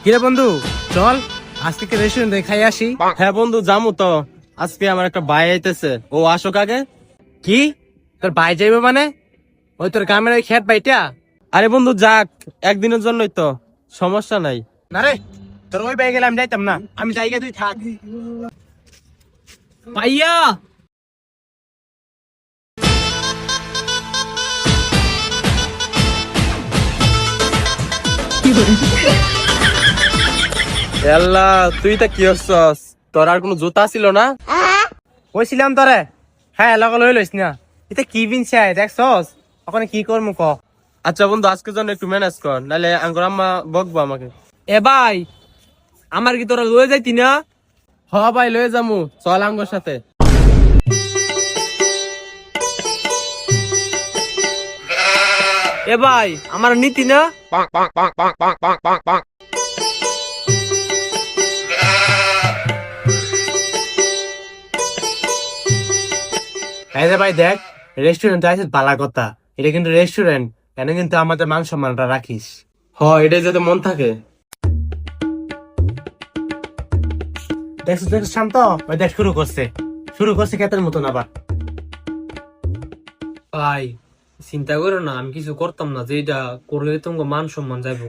কিরে বন্ধু, চল আজকে রেস্টুরেন্টে খাই আসি। হ্যাঁ বন্ধু, যামু তো। আজকে আমার একটা ভাই আইতেছে, ও আসুক আগে। কি তোর ভাই যাইবে মানে? ওই তোর গ্রামের ওই খেত ভাইটা? আরে বন্ধু যাক, একদিনের জন্যই তো, সমস্যা নাই। না রে, তোর ওই ভাই গেলে আমি যাইতাম না, আমি যাইগে তুই থাক। ভাইয়া আল্লাহ, তুই তা কি হচ্ছস? তোর আর কোনো জুতা ছিল না? কইছিলাম তোরে, হ্যাঁ লগল হয়ে লইস না। এটা কি বিনছে দেখছস? ওখানে কি করমু ক? আচ্ছা বন্ধু, আজকের জন্য একটু ম্যানেজ কর, নাহলে আঙ্গুর আম্মা বকবো আমাকে। এ ভাই, আমার কি তোরা লয়ে যাইতি না? হ ভাই, লয়ে যামু, চল আঙ্গুর সাথে। এ ভাই, আমার নীতি না? এই যে ভাই দেখ, রেস্টুরেন্টে আছে ভালো কথা। এটা কিন্তু রেস্টুরেন্ট, কেন কিন্তু আমাদের মান সম্মানটা রাখিস। হ, এটাই যাতে মন থাকে। দেখছিস দেখছিস শান্ত, ওই দেখ শুরু করছে কেতের মতন আবার। ভাই চিন্তা করো না, আমি কিছু করতাম না, যেটা করলে তোমাকে মান সম্মান যাইব।